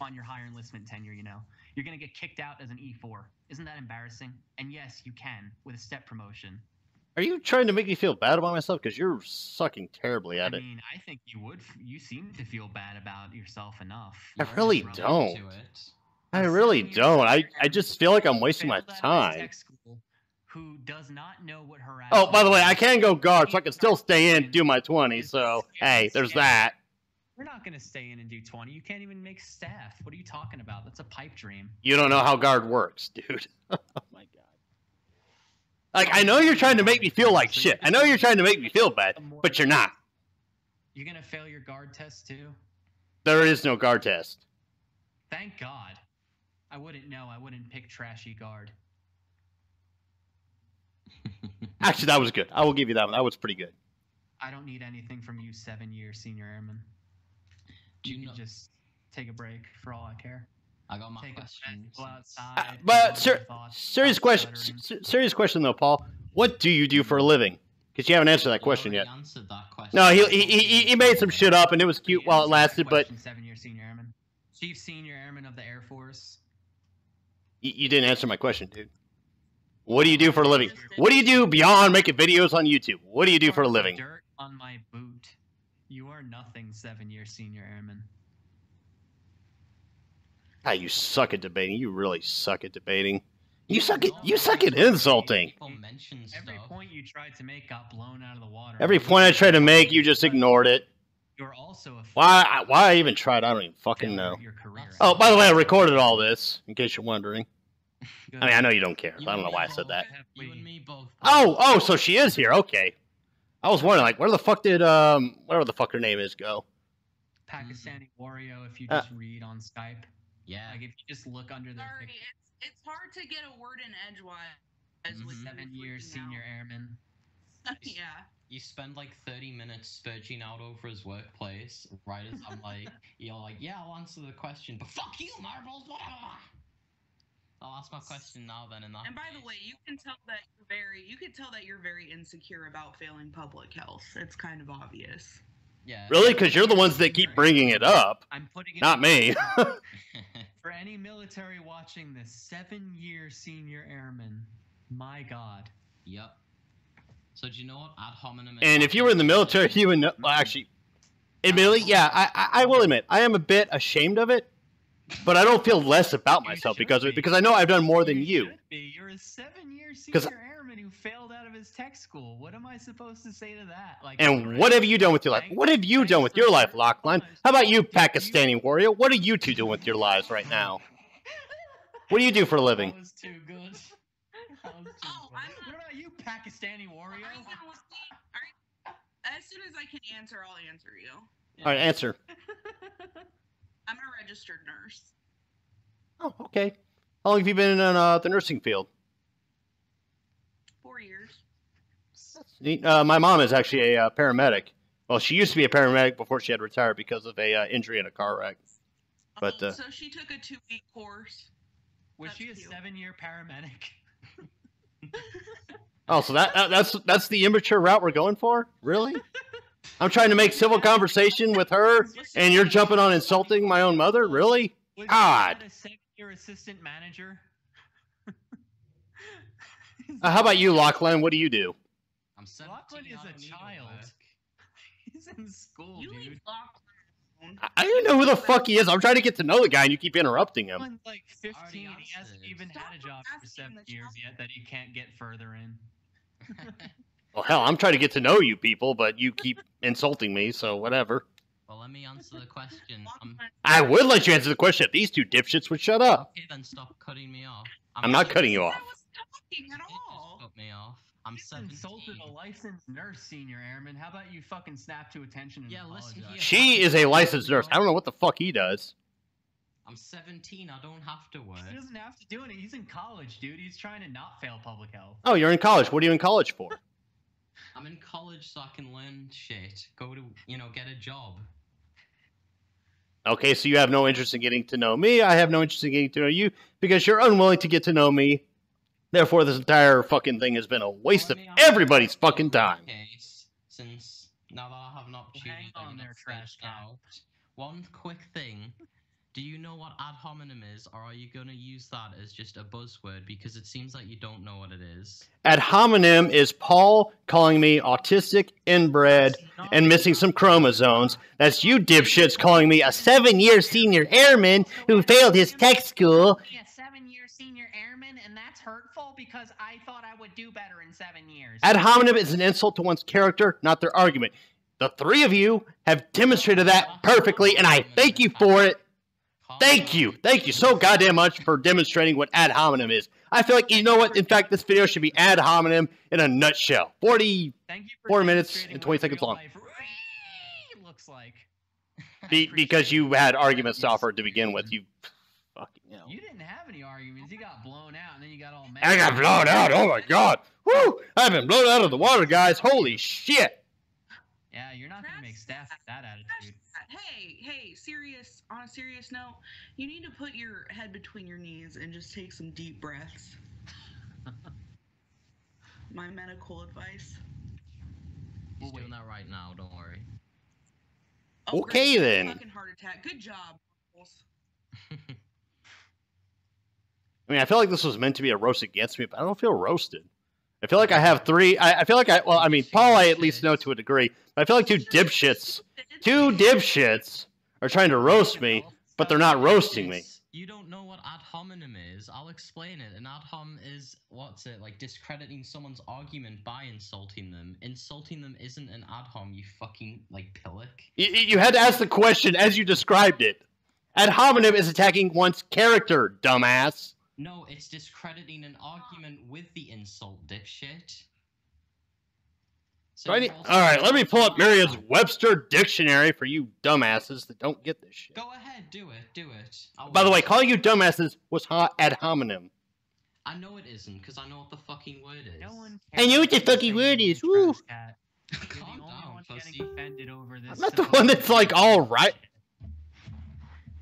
on your higher enlistment tenure, you know. You're going to get kicked out as an E4. Isn't that embarrassing? And yes, you can, with a step promotion. Are you trying to make me feel bad about myself? Because you're sucking terribly at I it. mean, I think you would. You seem to feel bad about yourself enough. I You're really just don't. running into it. I A really 7-year don't. senior I just feel like I'm wasting my failed out of time. tech school who does not know what harassing Oh, by the way, I is. can go guard, so I can still stay in and do my 20. So, hey, there's that. We're not going to stay in and do 20. You can't even make staff. What are you talking about? That's a pipe dream. You don't know how guard works, dude. Oh my god. Like, I know you're trying to make me feel like shit. I know you're trying to make me feel bad, but you're not. You're going to fail your guard test too? There is no guard test. Thank God. I wouldn't know. I wouldn't pick trashy guard. Actually, that was good. I will give you that one. That was pretty good. I don't need anything from you 7-year senior airman. Do You you know? can just take a break for all I care. I got my Take a question. breath, go outside. But think about your thoughts, serious stop question. stuttering. Serious question though, Paul. What do you do for a living? Because you haven't answered that question yet. Answered that question. No, he made some shit up, and it was cute while it lasted. But 7-year senior airman, chief senior airman of the Air Force. you didn't answer my question, dude. What do you do for a living? What do you do beyond making videos on YouTube? What do you do for a living? Dirt on my boot. You are nothing, 7-year senior airman. Ah, you suck at debating. You really suck at debating. You suck at insulting. Every point you tried to make got blown out of the water. Every point I tried to make, you just ignored it. You're also a Why I even tried, I don't even fucking know. Oh, by the way, I recorded all this, in case you're wondering. I mean, I know you don't care. So I don't know why I said that. You and me both. Oh, so she is here. Okay. I was wondering, like, where the fuck did, whatever the fuck her name is, go? Pakistani Wario, if you just read on Skype. Yeah. Like, if you just look under their Sorry, picture. it's hard to get a word in edgewise. With 7-year senior airman. Yeah. You spend like 30 minutes spurging out over his workplace, right as I'm like, you're like, yeah, I'll answer the question, but fuck you, Marbles, blah, blah, blah. I'll ask my question now then. And by the way, you can tell that you're very insecure about failing public health. It's kind of obvious. Yeah. Really? Because you're the ones that keep bringing it up. I'm putting it Not me. For any military watching this, 7-year senior airman. My God. Yep. So do you know what ad hominem is? And if you were in the military, you would know. Well, actually, admittedly, yeah, I will admit, I am a bit ashamed of it, but I don't feel less about myself because of it, because I know I've done more than you. You're a 7-year senior airman who failed out of his tech school. What am I supposed to say to that? Like, and what have you done with your life? What have you done with your life, Lachlan? How about you, Pakistani warrior? What are you two doing with your lives right now? What do you do for a living? That was too good. What about you, Pakistani warrior? As soon as I can answer, I'll answer you. All right, answer. I'm a registered nurse. Oh, okay. How long have you been in the nursing field? 4 years. My mom is actually a paramedic. Well, she used to be a paramedic before she had retired because of a injury in a car wreck. But so she took a 2-week course. Was she a 7-year paramedic? Oh, so that's the immature route we're going for? Really? I'm trying to make civil conversation with her, and you're jumping on insulting my own mother? Really? God. Was she a 7-year assistant manager? How about you, Lachlan? What do you do? I'm 17. Lachlan is a child. He's in school, dude. I don't know who the fuck he is. I'm trying to get to know the guy, and you keep interrupting him. Lachlan's like 15. He hasn't even had a job for 7 years yet that he can't get further in. Well, hell, I'm trying to get to know you people, but you keep insulting me, so whatever. Well, let me answer the question. I would let you answer the question if these two dipshits would shut up. Okay, then stop cutting me off. I'm not cutting you off. I wasn't talking at all. Just cut me off. I'm 17. Insulted a licensed nurse, senior airman. How about you fucking snap to attention and apologize? listen here. She is a licensed nurse. I don't know what the fuck he does. I'm 17. I don't have to work. He doesn't have to do it. He's in college, dude. He's trying to not fail public health. Oh, you're in college. What are you in college for? I'm in college so I can learn shit. Go to, get a job. Okay, so you have no interest in getting to know me. I have no interest in getting to know you because you're unwilling to get to know me. Therefore, this entire fucking thing has been a waste of everybody's fucking time. Case, since now that I have an opportunity, hang on there, trash out. One quick thing. Do you know what ad hominem is, or are you going to use that as just a buzzword? Because it seems like you don't know what it is. Ad hominem is Paul calling me autistic, inbred, and missing some chromosomes. That's you dipshits calling me a 7-year senior airman who failed his tech school. A 7-year senior airman, and that's hurtful because I thought I would do better in 7 years. Ad hominem is an insult to one's character, not their argument. The three of you have demonstrated that perfectly, and I thank you for it. Thank you so goddamn much for demonstrating what ad hominem is. I feel like, you know what, in fact, this video should be ad hominem in a nutshell. 4 minutes and 20 seconds long. Looks like. Because you had arguments to offer to begin with, you fucking hell. You didn't have any arguments, you got blown out and then you got all mad. I got blown out, oh my god. Woo! I've been blown out of the water, guys, holy shit. Yeah, you're not gonna make staff with that attitude. Hey, on a serious note, you need to put your head between your knees and just take some deep breaths. My medical advice. He's doing that right now, don't worry. Oh, okay, great. then. Fucking heart attack. Good job. I mean, I feel like this was meant to be a roast against me, but I don't feel roasted. I feel like I have three. I feel like well, I mean, Paul, I at least know to a degree, but I feel like two dipshits are trying to roast me, but they're not roasting me. You don't know what ad hominem is. I'll explain it. An ad hom is, like discrediting someone's argument by insulting them. Insulting them isn't an ad hom, you fucking, like, pillock. You had to ask the question as you described it. Ad hominem is attacking one's character, dumbass. No, it's discrediting an argument with the insult, dipshit. So Alright, let me pull up Merriam-Webster dictionary for you dumbasses that don't get this shit. Go ahead, do it. By the way, calling you dumbasses was ad hominem. I know it isn't, because I know what the fucking word is. No one I know what the fucking word is, woo! Calm down, pussy. I'm not the one that's like, alright.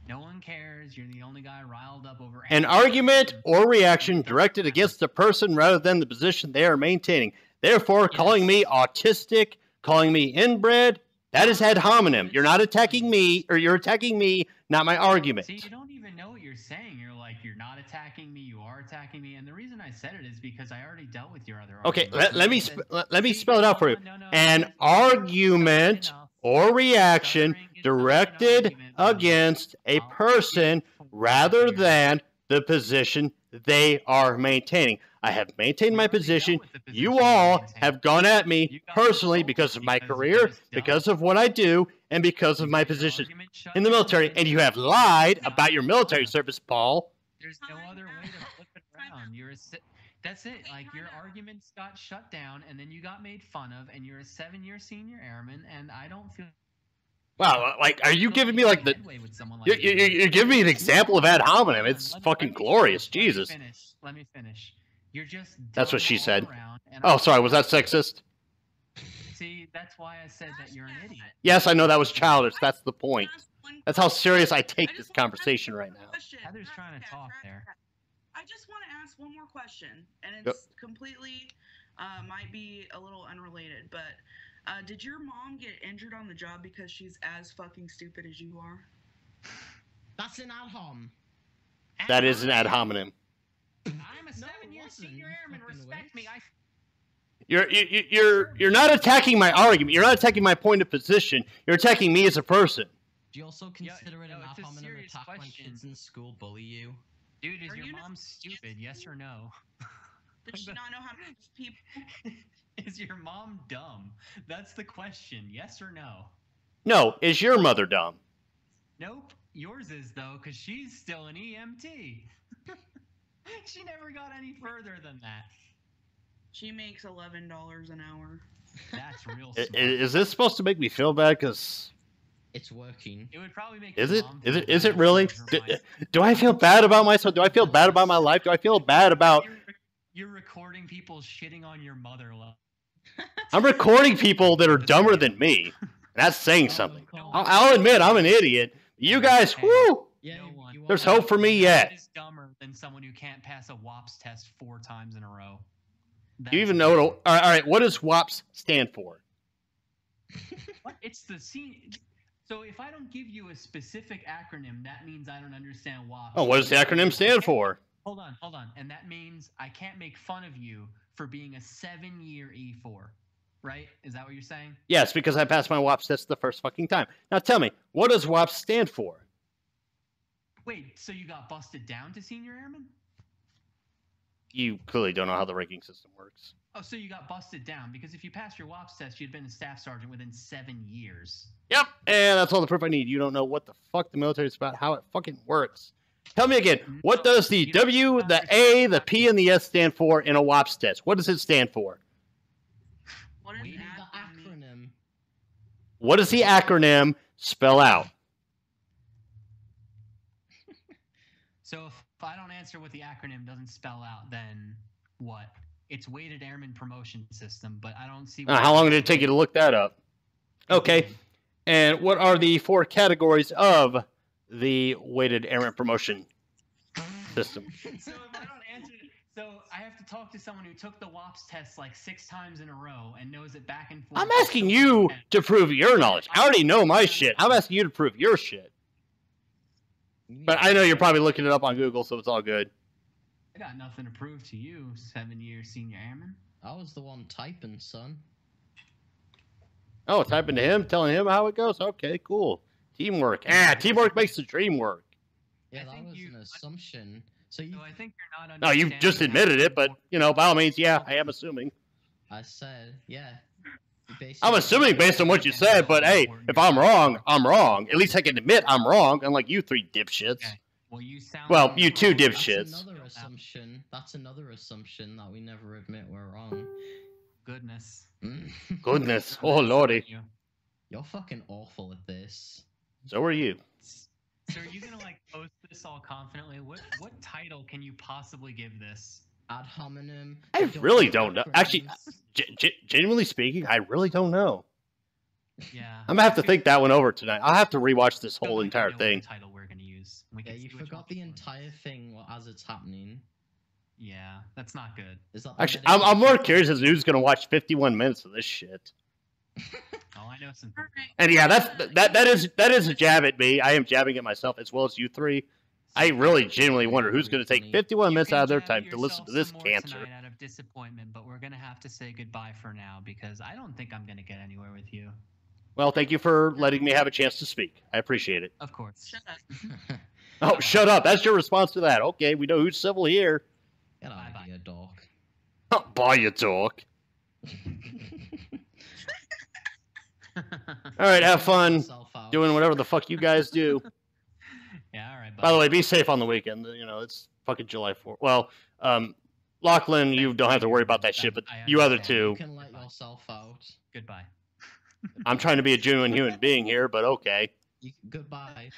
No one cares, you're the only guy riled up over... An argument or reaction directed against the person rather than the position they are maintaining. Therefore, calling me autistic, calling me inbred, that is ad hominem. You're not attacking me, or you're attacking me, not my argument. See, you don't even know what you're saying. You're like, you're not attacking me, you are attacking me. And the reason I said it is because I already dealt with your other argument. Okay, let me spell it out for you. An argument or reaction directed against a person rather than the position they are maintaining. I have maintained my position. You all have gone at me personally because of my career, because of what I do, and because of my position in the military. And you have lied about your military service, Paul. There's no other way to flip it around. That's it. Like, your arguments got shut down, and then you got made fun of, and you're a 7-year senior airman, and I don't feel... Wow, like, are you giving me, like, the... You're giving me an example of ad hominem. It's fucking glorious. Jesus. Let me finish. You're just... That's what she said. Oh, sorry. Was that sexist? See, that's why I said that you're an idiot. Yes, I know that was childish. That's the point. That's how serious I take this conversation right now. Heather's trying to talk there. I just want to ask one more question, and it's completely, might be a little unrelated, but did your mom get injured on the job because she's as fucking stupid as you are? That's an ad hom. That is an ad hominem. I'm a 7-year senior airman. Respect me. You're not attacking my argument. You're not attacking my point of position. You're attacking me as a person. Do you also consider it an ad hominem attack when kids in school bully you? Dude, is your mom stupid? Yes or no? Does she not know how to teach people? Is your mom dumb? That's the question. Yes or no? No. Is your mother dumb? Nope. Yours is, though, because she's still an EMT. She never got any further than that. She makes $11 an hour. That's real smart. Is this supposed to make me feel bad? Because it's working. It would probably make. Is it really? Do I feel bad about myself? Do I feel bad about my life? Do I feel bad about? You're recording people shitting on your mother. I'm recording people that are dumber than me. That's saying something. I'll admit I'm an idiot. You guys, whoo! Yeah, there's hope for me yet. Is dumber than someone who can't pass a WAPS test 4 times in a row. Do you even know? All right. What does WAPS stand for? What? It's the scene. So if I don't give you a specific acronym, that means I don't understand WAPS. Oh, what does the acronym stand for? Hold on. And that means I can't make fun of you for being a 7-year E4, right? Is that what you're saying? Yes, because I passed my WAPS test the first fucking time. Now tell me, what does WAPS stand for? Wait, so you got busted down to senior airman? You clearly don't know how the ranking system works. Oh, so you got busted down, because if you passed your WAPS test, you'd been a staff sergeant within 7 years. Yep, and that's all the proof I need. You don't know what the fuck the military is about, how it fucking works. Tell me again, what does the W, the A, the P, and the S stand for in a WAPS test? What does it stand for? What is the acronym? acronym? What does the acronym spell out? So if I don't answer what the acronym doesn't spell out, then what? It's weighted airman promotion system, but I don't see... How long did it take you to look that up? Okay, and what are the 4 categories of the weighted airman promotion system? So if I don't answer... So I have to talk to someone who took the WAPS test like 6 times in a row and knows it back and forth. I'm asking you to prove your knowledge. I already know my shit. I'm asking you to prove your shit. But I know you're probably looking it up on Google, so it's all good. I got nothing to prove to you, 7-year senior airman. I was the one typing, son. Oh, typing to him, telling him how it goes. Okay, cool. Teamwork. Teamwork makes the dream work. Yeah, that was an assumption. So I think you're not. No, you just admitted it, but by all means, yeah, I am assuming. I said, yeah. I'm assuming based on what you said, but hey, if I'm wrong, I'm wrong. At least I can admit I'm wrong, unlike you 3 dipshits. Okay. Well, you sound. Well, you 2 dipshits. That's another assumption. That's another assumption that we never admit we're wrong. Goodness. Goodness. Oh, lordy. You're fucking awful at this. So are you. So are you gonna post this all confidently? What title can you possibly give this? Ad hominem. I really don't know. Actually, genuinely speaking, I really don't know. Yeah. I'm gonna have to think that one over tonight. I'll have to rewatch this whole entire thing. What title we're gonna use. Yeah, you forgot the entire thing as it's happening. Yeah, that's not good. Actually, I'm more curious as to who's gonna watch 51 minutes of this shit. Oh, I know some. And yeah, that is a jab at me. I am jabbing at myself as well as you 3. I really genuinely wonder who's going to take 51 minutes out of their time to listen to this cancer. Out of disappointment, but we're gonna have to say goodbye for now because I don't think I'm gonna get anywhere with you. Well, thank you for letting me have a chance to speak. I appreciate it. Of course. Shut up. Oh, shut up. That's your response to that. Okay, we know who's civil here. Get out of here, dog. Bye, you dog. All right, have fun doing whatever the fuck you guys do. Yeah, all right. By the way, be safe on the weekend. It's fucking July 4th. Well, Lachlan, you don't have to worry about that shit, but you other 2. You can let yourself out. Goodbye. I'm trying to be a genuine human being here, but okay. Goodbye.